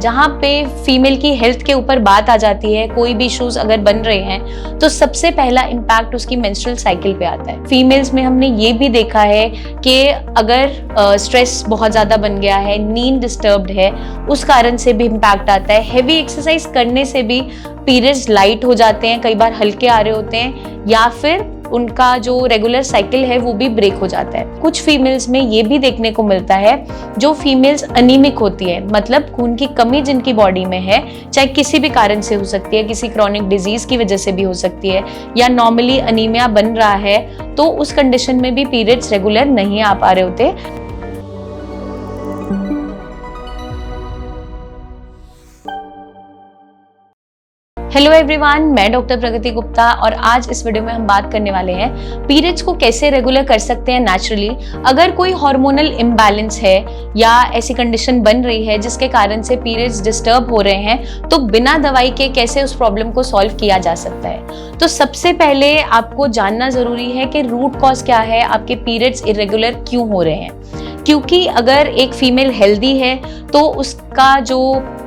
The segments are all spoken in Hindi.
जहाँ पे फीमेल की हेल्थ के ऊपर बात आ जाती है, कोई भी इश्यूज अगर बन रहे हैं तो सबसे पहला इम्पैक्ट उसकी मेंस्ट्रुअल साइकिल पे आता है। फीमेल्स में हमने ये भी देखा है कि अगर स्ट्रेस बहुत ज़्यादा बन गया है, नींद डिस्टर्ब्ड है, उस कारण से भी इम्पैक्ट आता है। हैवी एक्सरसाइज करने से भी पीरियड्स लाइट हो जाते हैं, कई बार हल्के आ रहे होते हैं, या फिर उनका जो रेगुलर साइकिल है वो भी ब्रेक हो जाता है। कुछ फीमेल्स में ये भी देखने को मिलता है, जो फीमेल्स अनीमिक होती है, मतलब खून की कमी जिनकी बॉडी में है, चाहे किसी भी कारण से हो सकती है, किसी क्रॉनिक डिजीज की वजह से भी हो सकती है, या नॉर्मली अनीमिया बन रहा है, तो उस कंडीशन में भी पीरियड्स रेगुलर नहीं आ पा रहे होते। हेलो एवरीवन, मैं डॉक्टर प्रगति गुप्ता और आज इस वीडियो में हम बात करने वाले हैं पीरियड्स को कैसे रेगुलर कर सकते हैं नेचुरली। अगर कोई हार्मोनल इम्बैलेंस है या ऐसी कंडीशन बन रही है जिसके कारण से पीरियड्स डिस्टर्ब हो रहे हैं, तो बिना दवाई के कैसे उस प्रॉब्लम को सॉल्व किया जा सकता है। तो सबसे पहले आपको जानना जरूरी है कि रूट कॉज क्या है, आपके पीरियड्स इरेगुलर क्यों हो रहे हैं। क्योंकि अगर एक फीमेल हेल्दी है तो उसका जो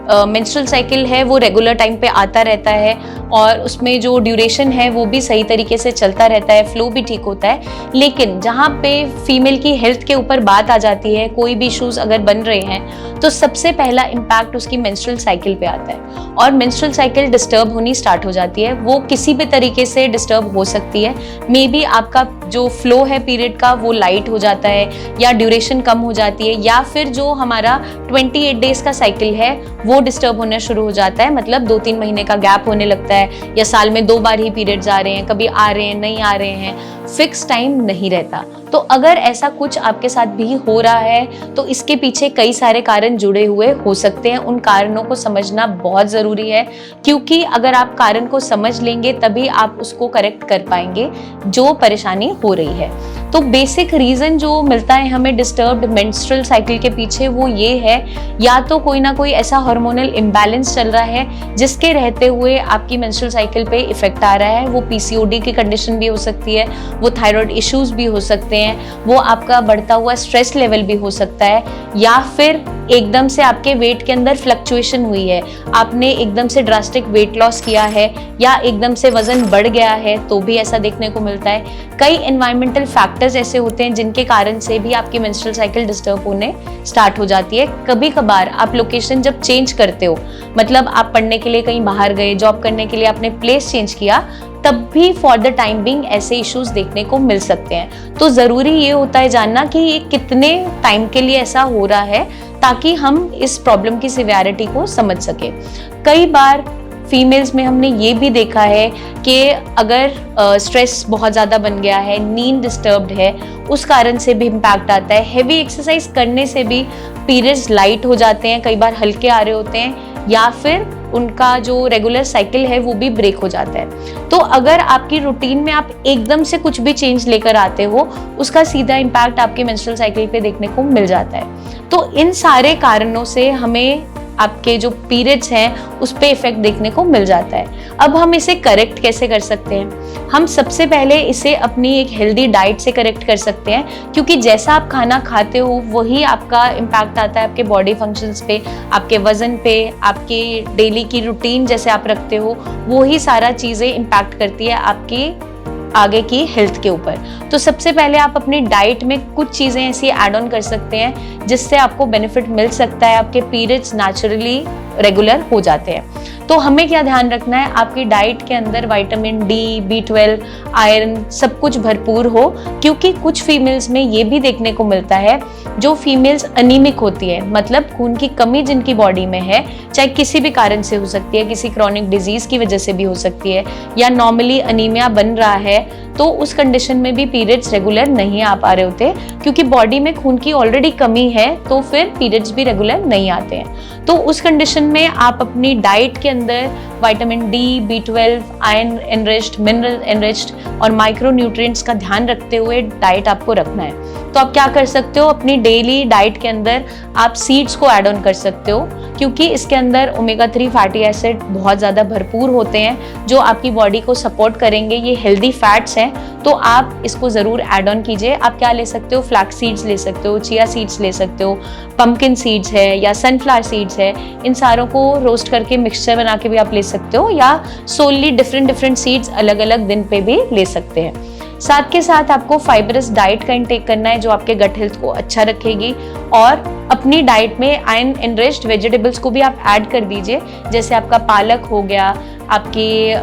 मेंस्ट्रुअल साइकिल है वो रेगुलर टाइम पे आता रहता है और उसमें जो ड्यूरेशन है वो भी सही तरीके से चलता रहता है, फ्लो भी ठीक होता है। लेकिन जहाँ पे फीमेल की हेल्थ के ऊपर बात आ जाती है, कोई भी इश्यूज अगर बन रहे हैं, तो सबसे पहला इम्पैक्ट उसकी मेंस्ट्रुअल साइकिल पे आता है और मेंस्ट्रुअल साइकिल डिस्टर्ब होनी स्टार्ट हो जाती है। वो किसी भी तरीके से डिस्टर्ब हो सकती है। मे बी आपका जो फ्लो है पीरियड का वो लाइट हो जाता है, या ड्यूरेशन कम हो जाती है, या फिर जो हमारा 28 डेज का साइकिल है वो डिस्टर्ब होना शुरू हो जाता है, मतलब 2-3 महीने का गैप होने लगता है, या साल में 2 बार ही पीरियड्स आ रहे हैं, कभी आ रहे हैं, नहीं आ रहे हैं, फिक्स टाइम नहीं रहता। तो अगर ऐसा कुछ आपके साथ भी हो रहा है तो इसके पीछे कई सारे कारण जुड़े हुए हो सकते हैं। उन कारणों को समझना बहुत जरूरी है, क्योंकि अगर आप कारण को समझ लेंगे तभी आप उसको करेक्ट कर पाएंगे जो परेशानी हो रही है। तो बेसिक रीजन जो मिलता है हमें डिस्टर्ब्ड मेंस्ट्रुअल साइकिल के पीछे वो ये है, या तो कोई ना कोई ऐसा हार्मोनल इम्बैलेंस चल रहा है जिसके रहते हुए आपकी मेंस्ट्रुअल साइकिल पे इफेक्ट आ रहा है। वो पीसीओडी की कंडीशन भी हो सकती है, वो थायराइड इश्यूज भी हो सकते हैं, वो आपका बढ़ता हुआ स्ट्रेस लेवल भी हो सकता है, या फिर एकदम से आपके वेट के अंदर फ्लक्चुएशन हुई है, आपने एकदम से ड्रास्टिक वेट लॉस किया है, या एकदम से वजन बढ़ गया है, तो भी ऐसा देखने को मिलता है। कई एनवायरमेंटल फैक्टर्स ऐसे होते हैं जिनके कारण से भी आपकी मेंस्ट्रुअल साइकिल डिस्टर्ब होने स्टार्ट हो जाती है। कभी कभार आप लोकेशन जब चेंज करते हो, मतलब आप पढ़ने के लिए कहीं बाहर गए, जॉब करने के लिए आपने प्लेस चेंज किया, तब भी फॉर द टाइम बिंग ऐसे इश्यूज देखने को मिल सकते हैं। तो जरूरी ये होता है जानना कि ये कितने टाइम के लिए ऐसा हो रहा है, ताकि हम इस प्रॉब्लम की सिवियरिटी को समझ सके। कई बार फीमेल्स में हमने ये भी देखा है कि अगर स्ट्रेस बहुत ज़्यादा बन गया है, नींद डिस्टर्ब्ड है, उस कारण से भी इम्पैक्ट आता है। हैवी एक्सरसाइज करने से भी पीरियड्स लाइट हो जाते हैं, कई बार हल्के आ रहे होते हैं, या फिर उनका जो रेगुलर साइकिल है वो भी ब्रेक हो जाता है। तो अगर आपकी रूटीन में आप एकदम से कुछ भी चेंज लेकर आते हो, उसका सीधा इम्पैक्ट आपके मेंस्ट्रुअल साइकिल पे देखने को मिल जाता है। तो इन सारे कारणों से हमें आपके जो पीरियड्स हैं उस पे इफेक्ट देखने को मिल जाता है। अब हम इसे करेक्ट कैसे कर सकते हैं? हम सबसे पहले इसे अपनी एक हेल्दी डाइट से करेक्ट कर सकते हैं, क्योंकि जैसा आप खाना खाते हो वही आपका इम्पैक्ट आता है आपके बॉडी फंक्शंस पे, आपके वजन पे, आपके डेली की रूटीन जैसे आप रखते हो, वही सारा चीज़ें इम्पैक्ट करती है आपकी आगे की हेल्थ के ऊपर। तो सबसे पहले आप अपनी डाइट में कुछ चीज़ें ऐसी ऐड ऑन कर सकते हैं जिससे आपको बेनिफिट मिल सकता है, आपके पीरियड्स नेचुरली रेगुलर हो जाते हैं। तो हमें क्या ध्यान रखना है, आपकी डाइट के अंदर विटामिन डी, B12, आयरन सब कुछ भरपूर हो, क्योंकि कुछ फीमेल्स में ये भी देखने को मिलता है, जो फीमेल्स अनीमिक होती है, मतलब खून की कमी जिनकी बॉडी में है, चाहे किसी भी कारण से हो सकती है, किसी क्रॉनिक डिजीज की वजह से भी हो सकती है, या नॉर्मली अनीमिया बन रहा है, तो उस कंडीशन में भी पीरियड्स रेगुलर नहीं आ पा रहे होते, क्योंकि बॉडी में खून की ऑलरेडी कमी है, तो फिर पीरियड्स भी रेगुलर नहीं आते हैं। तो उस कंडीशन में आप अपनी डाइट के अंदर vitamin D, B12, iron enriched, mineral enriched और माइक्रो न्यूट्रिएंट्स का ध्यान रखते हुए डाइट आपको रखना है। तो आप क्या कर सकते हो, अपनी डेली डाइट के अंदर आप सीड्स को ऐड ऑन कर सकते हो, क्योंकि इसके अंदर ओमेगा 3 फैटी एसिड बहुत ज़्यादा भरपूर होते हैं जो आपकी बॉडी को सपोर्ट करेंगे। ये हेल्दी फैट्स हैं हैं तो आप इसको ज़रूर ऐड ऑन कीजिए। आप क्या ले सकते हो, फ्लैक्स सीड्स ले सकते हो, चिया सीड्स ले सकते हो, पम्पकिन सीड्स है या सनफ्लावर सीड्स है, इन सारों को रोस्ट करके मिक्सचर बना के भी आप ले सकते हो, या सोली डिफरेंट सीड्स अलग अलग दिन पे भी ले सकते हैं। साथ के साथ आपको फाइबरस डाइट का इंटेक करना है जो आपके गट हेल्थ को अच्छा रखेगी, और अपनी डाइट में आयरन एनरिच्ड वेजिटेबल्स को भी आप ऐड कर दीजिए, जैसे आपका पालक हो गया, आपकी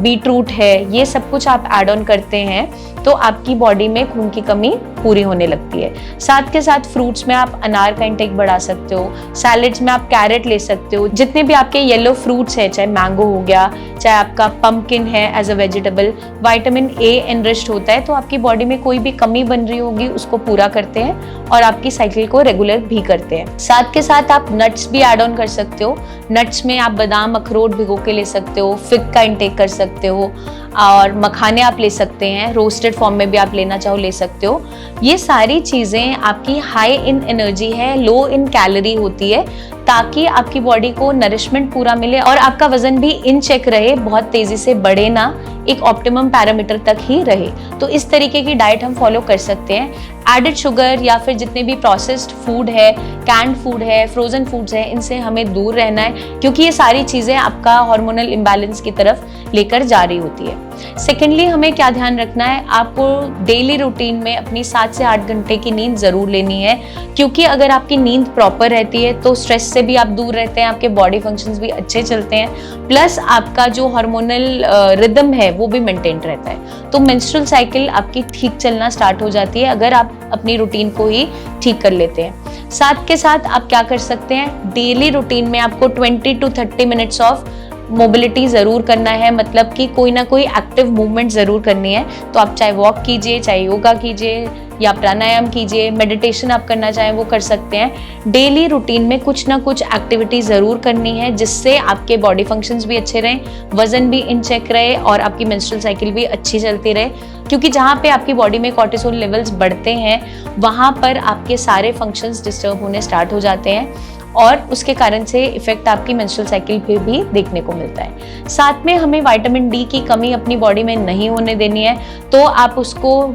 बीटरूट है, ये सब कुछ आप ऐड ऑन करते हैं तो आपकी बॉडी में खून की कमी पूरी होने लगती है। साथ के साथ फ्रूट्स में आप अनार का इंटेक बढ़ा सकते हो, सैलेड्स में आप कैरेट ले सकते हो, जितने भी आपके येलो फ्रूट्स हैं, चाहे मैंगो हो गया, चाहे आपका पम्पकिन है as a vegetable, vitamin A enriched होता है, तो आपकी बॉडी में कोई भी कमी बन रही होगी उसको पूरा करते हैं और आपकी साइकिल को रेगुलर भी करते हैं। साथ के साथ आप नट्स भी ऐड ऑन कर सकते हो। नट्स में आप बादाम, अखरोट भिगो के ले सकते हो, फिग का इंटेक कर सकते हो, और मखाने आप ले सकते हैं, रोस्टेड फॉर्म में भी आप लेना चाहो ले सकते हो। ये सारी चीज़ें आपकी हाई इन एनर्जी है, लो इन कैलोरी होती है, ताकि आपकी बॉडी को नरिशमेंट पूरा मिले और आपका वजन भी इन चेक रहे, बहुत तेजी से बढ़े ना, एक ऑप्टिमम पैरामीटर तक ही रहे। तो इस तरीके की डाइट हम फॉलो कर सकते हैं। एडेड शुगर या फिर जितने भी प्रोसेस्ड फूड है, कैंड फूड है, फ्रोजन फूड्स है, इनसे हमें दूर रहना है, क्योंकि ये सारी चीज़ें आपका हार्मोनल इम्बैलेंस की तरफ लेकर जा रही होती है। सेकेंडली, हमें क्या ध्यान रखना है, आपको डेली रूटीन में अपनी 7 से 8 घंटे की नींद ज़रूर लेनी है, क्योंकि अगर आपकी नींद प्रॉपर रहती है तो स्ट्रेस से भी आप दूर रहते हैं, आपके बॉडी फंक्शंस भी अच्छे चलते हैं, प्लस आपका जो हार्मोनल रिदम है वो भी मेंटेन रहता है। तो मेंस्ट्रुअल साइकिल आपकी ठीक चलना स्टार्ट हो जाती है अगर आप अपनी रूटीन को ही ठीक कर लेते हैं। साथ के साथ आप क्या कर सकते हैं, डेली रूटीन में आपको 20 to 30 मिनट्स ऑफ मोबिलिटी ज़रूर करना है, मतलब कि कोई ना कोई एक्टिव मूवमेंट ज़रूर करनी है। तो आप चाहे वॉक कीजिए, चाहे योगा कीजिए या प्राणायाम कीजिए, मेडिटेशन आप करना चाहें वो कर सकते हैं। डेली रूटीन में कुछ ना कुछ एक्टिविटी ज़रूर करनी है, जिससे आपके बॉडी फंक्शंस भी अच्छे रहें, वजन भी इन चेक रहे और आपकी मेंस्ट्रुअल साइकिल भी अच्छी चलती रहे। क्योंकि जहाँ पे आपकी बॉडी में कॉर्टिसोल लेवल्स बढ़ते हैं, वहाँ पर आपके सारे फंक्शंस डिस्टर्ब होने स्टार्ट हो जाते हैं और उसके कारण से इफेक्ट आपकी मेंस्ट्रुअल साइकिल पे भी देखने को मिलता है। साथ में हमें विटामिन डी की कमी अपनी बॉडी में नहीं होने देनी है, तो आप उसको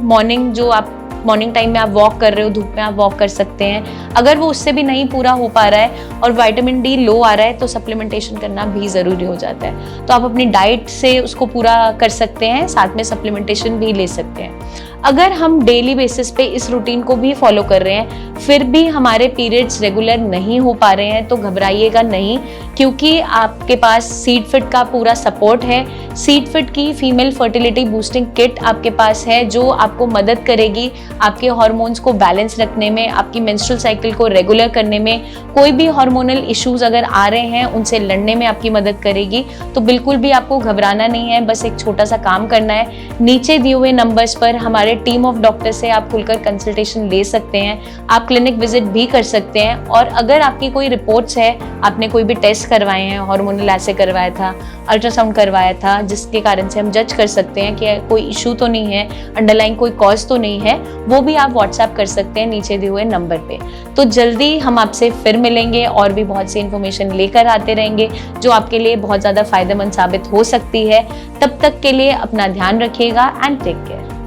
मॉर्निंग टाइम में आप वॉक कर रहे हो, धूप में आप वॉक कर सकते हैं। अगर वो उससे भी नहीं पूरा हो पा रहा है और विटामिन डी लो आ रहा है तो सप्लीमेंटेशन करना भी ज़रूरी हो जाता है। तो आप अपनी डाइट से उसको पूरा कर सकते हैं, साथ में सप्लीमेंटेशन भी ले सकते हैं। अगर हम डेली बेसिस पे इस रूटीन को भी फॉलो कर रहे हैं, फिर भी हमारे पीरियड्स रेगुलर नहीं हो पा रहे हैं, तो घबराइएगा नहीं, क्योंकि आपके पास सीड फिट का पूरा सपोर्ट है। सीड फिट की फीमेल फर्टिलिटी बूस्टिंग किट आपके पास है, जो आपको मदद करेगी आपके हार्मोन्स को बैलेंस रखने में, आपकी मेंस्ट्रुअल साइकिल को रेगुलर करने में। कोई भी हार्मोनल इश्यूज अगर आ रहे हैं उनसे लड़ने में आपकी मदद करेगी। तो बिल्कुल भी आपको घबराना नहीं है, बस एक छोटा सा काम करना है। नीचे दिए हुए नंबर्स पर हमारे टीम ऑफ डॉक्टर से आप खुलकर कंसल्टेशन ले सकते हैं, आप क्लिनिक विजिट भी कर सकते हैं। और अगर आपकी कोई रिपोर्ट्स है, आपने कोई भी टेस्ट करवाए हैं, हार्मोनल ऐसे करवाया था, अल्ट्रासाउंड करवाया था, जिसके कारण से हम जज कर सकते हैं कि कोई इशू तो नहीं है, अंडरलाइन कोई कॉज तो नहीं है, वो भी आप व्हाट्सएप कर सकते हैं नीचे दिए हुए नंबर पे। तो जल्दी हम आपसे फिर मिलेंगे और भी बहुत सी इन्फॉर्मेशन लेकर आते रहेंगे जो आपके लिए बहुत ज़्यादा फायदेमंद साबित हो सकती है। तब तक के लिए अपना ध्यान रखिएगा एंड टेक केयर।